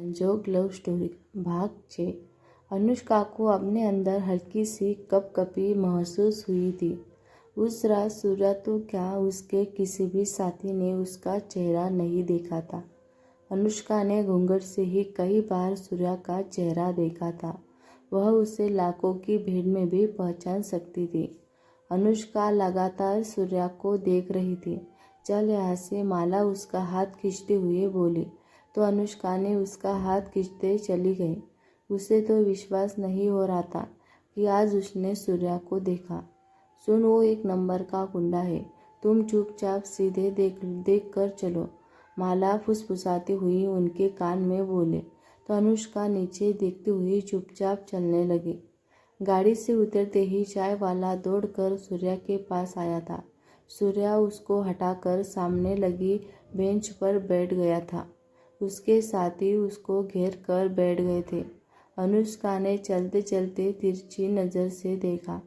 संजोग love story भाग 6। अनुष्का को अपने अंदर हल्की सी कपकपी महसूस हुई थी। उस रात सूर्या तो क्या, उसके किसी भी साथी ने उसका चेहरा नहीं देखा था। अनुष्का ने घूंघट से ही कई बार सूर्या का चेहरा देखा था। वह उसे लाखों की भीड़ में भी पहचान सकती थी। अनुष्का लगातार सूर्या को देख रही थी। चल यहाँ से, माला उसका हाथ खींचते हुए बोली तो अनुष्का ने उसका हाथ खींचते चली गई। उसे तो विश्वास नहीं हो रहा था कि आज उसने सूर्या को देखा। सुन, वो एक नंबर का गुंडा है, तुम चुपचाप सीधे देख कर चलो, माला फुसफुसाती हुई उनके कान में बोले तो अनुष्का नीचे देखती हुई चुपचाप चलने लगी। गाड़ी से उतरते ही चाय वाला दौड़कर सूर्या के पास आया था। सूर्या उसको हटाकर सामने लगी बेंच पर बैठ गया था। उसके साथी उसको घेर कर बैठ गए थे। अनुष्का ने चलते चलते तिरछी नज़र से देखा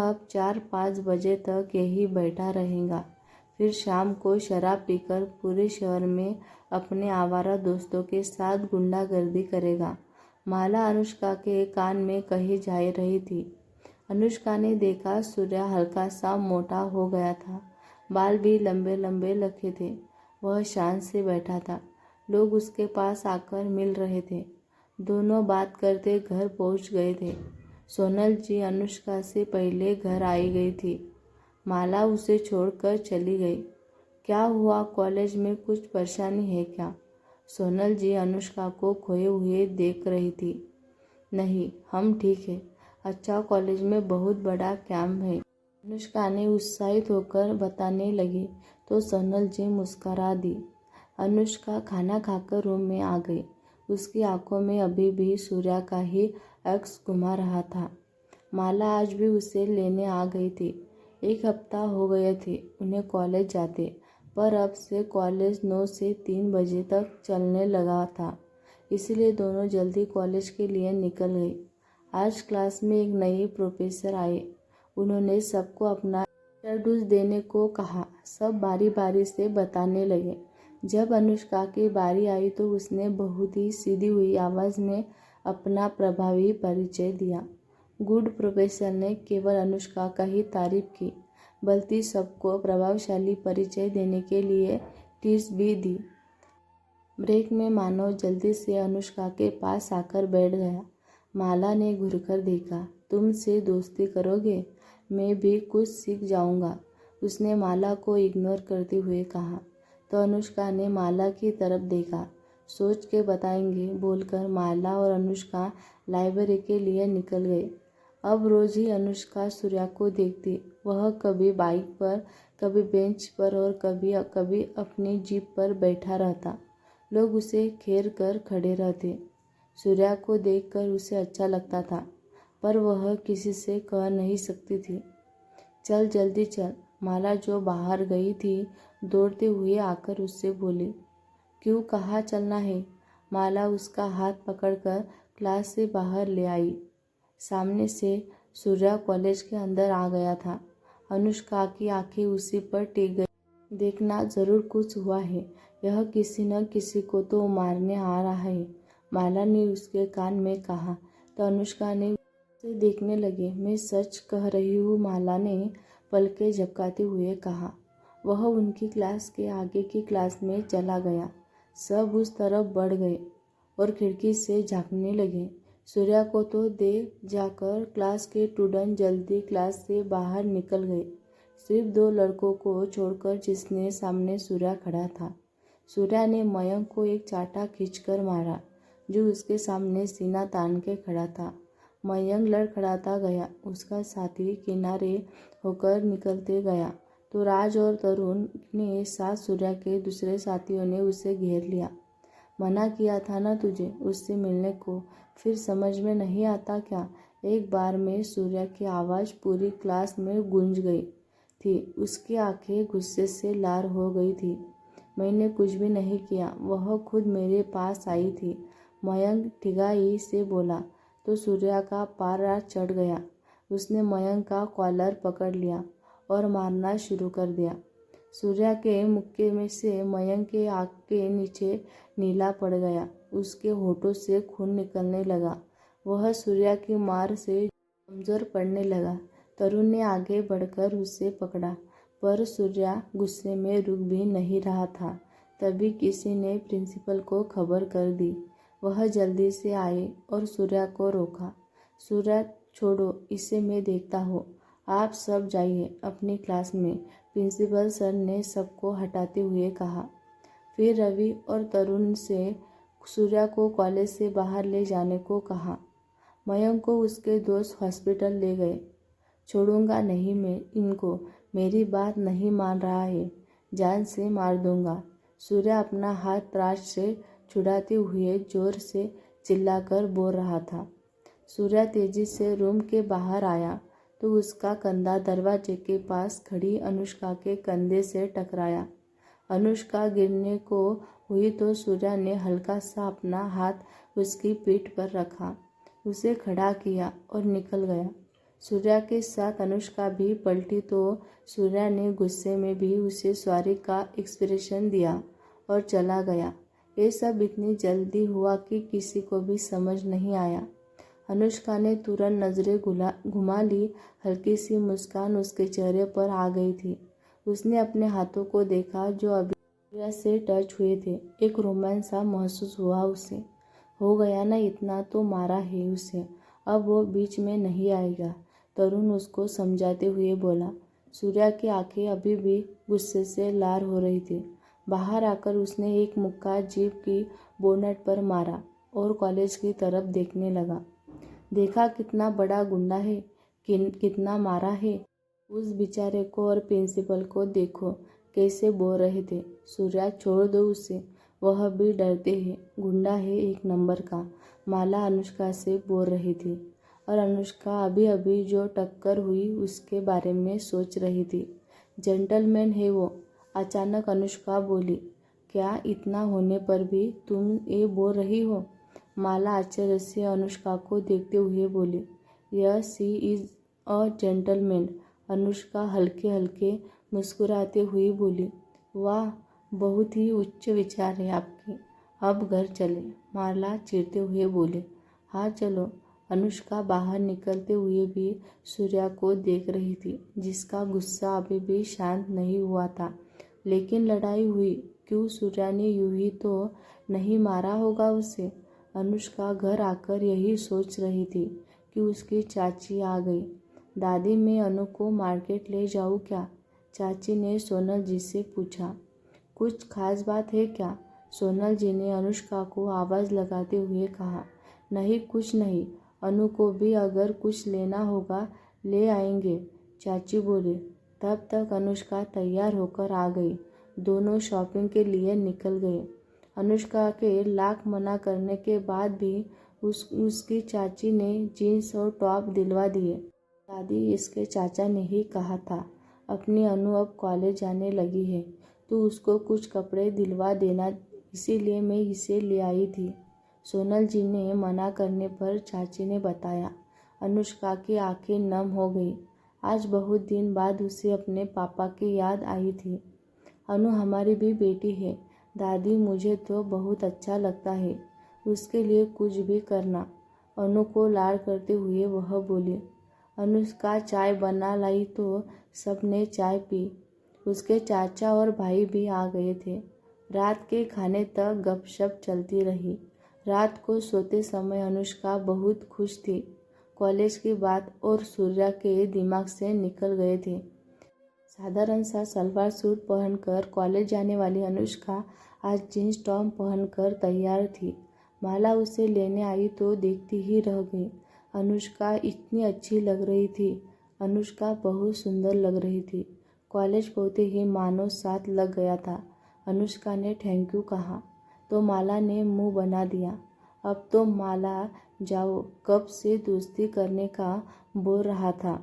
अब 4-5 बजे तक यही बैठा रहेगा, फिर शाम को शराब पीकर पूरे शहर में अपने आवारा दोस्तों के साथ गुंडागर्दी करेगा। माला अनुष्का के कान में कही जा रही थी। अनुष्का ने देखा सूर्या हल्का सा मोटा हो गया था, बाल भी लंबे लंबे लगे थे। वह शांत से बैठा था। लोग उसके पास आकर मिल रहे थे। दोनों बात करते घर पहुंच गए थे। सोनल जी अनुष्का से पहले घर आई गई थी। माला उसे छोड़कर चली गई। क्या हुआ, कॉलेज में कुछ परेशानी है क्या? सोनल जी अनुष्का को खोए हुए देख रही थी। नहीं, हम ठीक है। अच्छा, कॉलेज में बहुत बड़ा कैंप है, अनुष्का ने उत्साहित होकर बताने लगी तो सोनल जी मुस्कुरा दी। अनुष्का खाना खाकर रूम में आ गई। उसकी आंखों में अभी भी सूर्या का ही अक्स घुमा रहा था। माला आज भी उसे लेने आ गई थी। 1 हफ्ता हो गए थे उन्हें कॉलेज जाते, पर अब से कॉलेज 9 से 3 बजे तक चलने लगा था, इसलिए दोनों जल्दी कॉलेज के लिए निकल गई। आज क्लास में एक नई प्रोफेसर आए। उन्होंने सबको अपना इंट्रोड्यूस देने को कहा। सब बारी बारी से बताने लगे। जब अनुष्का की बारी आई तो उसने बहुत ही सीधी हुई आवाज़ में अपना प्रभावी परिचय दिया। गुड प्रोफेसर ने केवल अनुष्का का ही तारीफ की, बल्कि सबको प्रभावशाली परिचय देने के लिए टिप्स भी दी। ब्रेक में मानव जल्दी से अनुष्का के पास आकर बैठ गया। माला ने घूरकर देखा। तुमसे दोस्ती करोगे? मैं भी कुछ सीख जाऊंगा, उसने माला को इग्नोर करते हुए कहा। तो अनुष्का ने माला की तरफ देखा। सोच के बताएंगे, बोलकर माला और अनुष्का लाइब्रेरी के लिए निकल गए। अब रोज ही अनुष्का सूर्या को देखती। वह कभी बाइक पर, कभी बेंच पर और कभी कभी अपनी जीप पर बैठा रहता। लोग उसे घेर कर खड़े रहते। सूर्या को देखकर उसे अच्छा लगता था, पर वह किसी से कह नहीं सकती थी। चल जल्दी चल, माला जो बाहर गई थी दौड़ते हुए आकर उससे बोली। क्यों, कहाँ चलना है? माला उसका हाथ पकड़कर क्लास से बाहर ले आई। सामने से सूर्या कॉलेज के अंदर आ गया था। अनुष्का की आंखें उसी पर टिक गई। देखना, जरूर कुछ हुआ है, यह किसी न किसी को तो मारने आ रहा है, माला ने उसके कान में कहा। तो अनुष्का ने उसे देखने लगे। मैं सच कह रही हूँ, माला ने पलकें झपकाते हुए कहा। वह उनकी क्लास के आगे की क्लास में चला गया। सब उस तरफ बढ़ गए और खिड़की से झांकने लगे। सूर्या को तो देख जाकर क्लास के स्टूडेंट जल्दी क्लास से बाहर निकल गए, सिर्फ 2 लड़कों को छोड़कर, जिसने सामने सूर्या खड़ा था। सूर्या ने मयंक को एक चाटा खींचकर मारा, जो उसके सामने सीना तान के खड़ा था। मयंक लड़खड़ाता गया। उसका साथी किनारे होकर निकलते गया तो राज और तरुण ने साथ सूर्या के दूसरे साथियों ने उसे घेर लिया। मना किया था ना तुझे उससे मिलने को, फिर समझ में नहीं आता क्या? एक बार में सूर्या की आवाज़ पूरी क्लास में गूंज गई थी। उसकी आंखें गुस्से से लाल हो गई थी। मैंने कुछ भी नहीं किया, वह खुद मेरे पास आई थी, मयंक ठिगाई से बोला। तो सूर्या का पारा चढ़ गया। उसने मयंक का कॉलर पकड़ लिया और मारना शुरू कर दिया। सूर्या के मुक्के में से मयंक के आँख के नीचे नीला पड़ गया। उसके होठों से खून निकलने लगा। वह सूर्या की मार से कमजोर पड़ने लगा। तरुण ने आगे बढ़कर उसे पकड़ा, पर सूर्या गुस्से में रुक भी नहीं रहा था। तभी किसी ने प्रिंसिपल को खबर कर दी। वह जल्दी से आए और सूर्या को रोका। सूर्या, छोड़ो, इसे मैं देखता हूँ। आप सब जाइए अपनी क्लास में, प्रिंसिपल सर ने सबको हटाते हुए कहा। फिर रवि और तरुण से सूर्या को कॉलेज से बाहर ले जाने को कहा। मयंक को उसके दोस्त हॉस्पिटल ले गए। छोड़ूंगा नहीं मैं इनको, मेरी बात नहीं मान रहा है, जान से मार दूंगा। सूर्या अपना हाथ त्रास से छुड़ाते हुए जोर से चिल्लाकर बोल रहा था। सूर्या तेजी से रूम के बाहर आया तो उसका कंधा दरवाजे के पास खड़ी अनुष्का के कंधे से टकराया। अनुष्का गिरने को हुई तो सूर्या ने हल्का सा अपना हाथ उसकी पीठ पर रखा, उसे खड़ा किया और निकल गया। सूर्या के साथ अनुष्का भी पलटी तो सूर्या ने गुस्से में भी उसे सॉरी का एक्सप्रेशन दिया और चला गया। ये सब इतनी जल्दी हुआ कि किसी को भी समझ नहीं आया। अनुष्का ने तुरंत नजरें घुमा ली। हल्की सी मुस्कान उसके चेहरे पर आ गई थी। उसने अपने हाथों को देखा जो अभी सूर्या से टच हुए थे। एक रोमांस सा महसूस हुआ उसे। हो गया ना, इतना तो मारा है उसे, अब वो बीच में नहीं आएगा, तरुण उसको समझाते हुए बोला। सूर्या की आंखें अभी भी गुस्से से लाल हो रही थी। बाहर आकर उसने एक मुक्का जीप की बोनट पर मारा और कॉलेज की तरफ देखने लगा। देखा कितना बड़ा गुंडा है, कितना मारा है। उस बेचारे को और प्रिंसिपल को देखो कैसे बोल रहे थे। सूर्या, छोड़ दो उसे, वह भी डरते हैं, गुंडा है एक नंबर का, माला अनुष्का से बोल रही थी। और अनुष्का अभी अभी जो टक्कर हुई उसके बारे में सोच रही थी। जेंटलमैन है वो। अचानक अनुष्का बोली, क्या इतना होने पर भी तुम ये बोल रही हो? माला आश्चर्य से अनुष्का को देखते हुए बोली, yes he is a gentleman. Anushka हल्के हल्के मुस्कुराते हुए बोली, वाह, बहुत ही उच्च विचार है आपके। अब घर चले, माला चिढ़ते हुए बोले। हाँ चलो। अनुष्का बाहर निकलते हुए भी सूर्या को देख रही थी, जिसका गुस्सा अभी भी शांत नहीं हुआ था। लेकिन लड़ाई हुई क्यों? सूर्या ने यूं ही तो नहीं मारा होगा उसे। अनुष्का घर आकर यही सोच रही थी कि उसकी चाची आ गई। दादी, मैं अनु को मार्केट ले जाऊँ क्या? चाची ने सोनल जी से पूछा। कुछ खास बात है क्या? सोनल जी ने अनुष्का को आवाज़ लगाते हुए कहा। नहीं, कुछ नहीं, अनु को भी अगर कुछ लेना होगा ले आएंगे, चाची बोले। तब तक अनुष्का तैयार होकर आ गई। दोनों शॉपिंग के लिए निकल गए। अनुष्का के लाख मना करने के बाद भी उसकी चाची ने जीन्स और टॉप दिलवा दिए। दादी, इसके चाचा ने ही कहा था अपनी अनु अब कॉलेज जाने लगी है तो उसको कुछ कपड़े दिलवा देना, इसीलिए मैं इसे ले आई थी। सोनल जी ने मना करने पर चाची ने बताया। अनुष्का की आंखें नम हो गई। आज बहुत दिन बाद उसे अपने पापा की याद आई थी। अनु हमारी भी बेटी है दादी, मुझे तो बहुत अच्छा लगता है उसके लिए कुछ भी करना। अनु को लाड करते हुए वह बोली। अनुष्का चाय बना लाई तो सबने चाय पी। उसके चाचा और भाई भी आ गए थे। रात के खाने तक गपशप चलती रही। रात को सोते समय अनुष्का बहुत खुश थी। कॉलेज की बात और सूर्या के दिमाग से निकल गए थे। साधारण सा सलवार सूट पहनकर कॉलेज जाने वाली अनुष्का आज जींस टॉप पहनकर तैयार थी। माला उसे लेने आई तो देखती ही रह गई। अनुष्का इतनी अच्छी लग रही थी। अनुष्का बहुत सुंदर लग रही थी। कॉलेज पहुंचते ही मानो साथ लग गया था। अनुष्का ने थैंक यू कहा तो माला ने मुंह बना दिया। अब तो माला जाओ, कब से दोस्ती करने का बोल रहा था,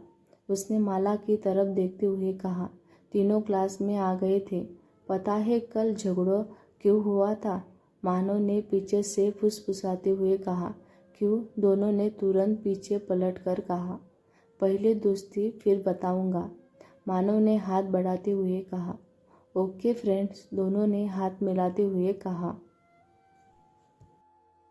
उसने माला की तरफ देखते हुए कहा। तीनों क्लास में आ गए थे। पता है कल झगड़ा क्यों हुआ था? मानव ने पीछे से फुसफुसाते हुए कहा। क्यों? दोनों ने तुरंत पीछे पलटकर कहा। पहले दोस्ती फिर बताऊंगा, मानव ने हाथ बढ़ाते हुए कहा। ओके फ्रेंड्स, दोनों ने हाथ मिलाते हुए कहा।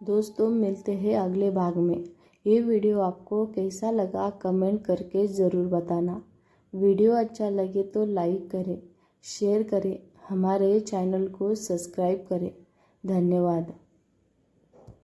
दोस्तों, मिलते हैं अगले भाग में। ये वीडियो आपको कैसा लगा कमेंट करके ज़रूर बताना। वीडियो अच्छा लगे तो लाइक करें, शेयर करें, हमारे चैनल को सब्सक्राइब करें। धन्यवाद।